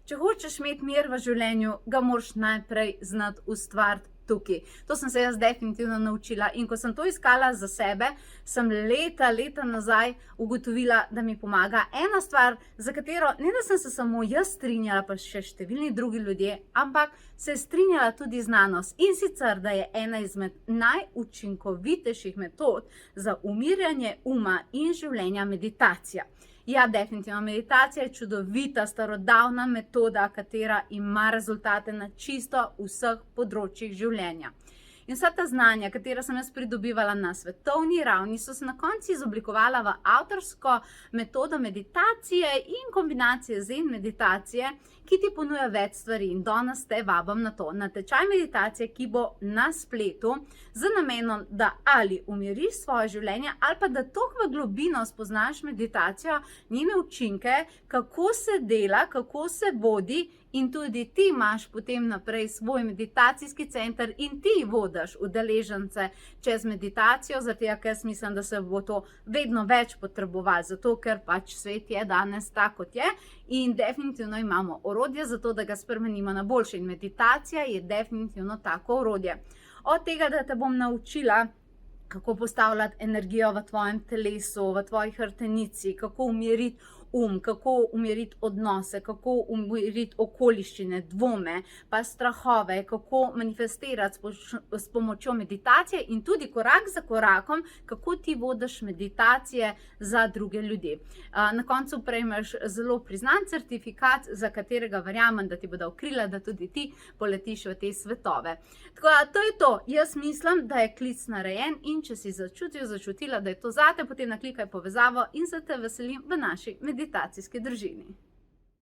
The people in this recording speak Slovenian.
Če hočeš imeti mir v življenju, ga moraš najprej znati ustvariti tukaj. To sem se jaz definitivno naučila in ko sem to iskala za sebe, sem leta nazaj ugotovila, da mi pomaga ena stvar, za katero ne da sem se samo jaz strinjala, pa še številni drugi ljudje, ampak se je strinjala tudi znanost. In sicer, da je ena izmed najučinkovitejših metod za umirjanje uma in življenja meditacija. Ja, definitivno, meditacija je čudovita, starodavna metoda, katera ima rezultate na čisto vseh področjih življenja. In vsa ta znanja, katera sem jaz pridobivala na svetovni ravni, so se na koncu izoblikovala v avtorsko metodo meditacije in kombinacije zen meditacije, ki ti ponuja več stvari. In danes te vabim na to, na tečaj meditacije, ki bo na spletu, z namenom, da ali umiriš svoje življenje, ali pa da toliko v globino spoznaš meditacijo, njene učinke, kako se dela, kako se vodi, in tudi ti imaš potem naprej svoj meditacijski center in ti vodiš udeležence čez meditacijo, zato ker jaz mislim, da se bo to vedno več potrebovalo, zato ker pač svet je danes tak, kot je, in definitivno imamo orodje za to, da ga spremenimo na boljše. In meditacija je definitivno tako orodje. Od tega, da te bom naučila, kako postavljati energijo v tvojem telesu, v tvoji hrbtenici, kako umiriti kako umiriti odnose, kako umiriti okoliščine, dvome, pa strahove, kako manifestirati s pomočjo meditacije in tudi korak za korakom, kako ti vodiš meditacije za druge ljudi. Na koncu prejmeš zelo priznan certifikat, za katerega verjamem, da ti bo dal krila, da tudi ti poletiš v te svetove. Tako da to je to. Jaz mislim, da je klic narejen in če si začutila, da je to zate, potem naklikaj povezavo in se te veselim v naši meditacijski družini.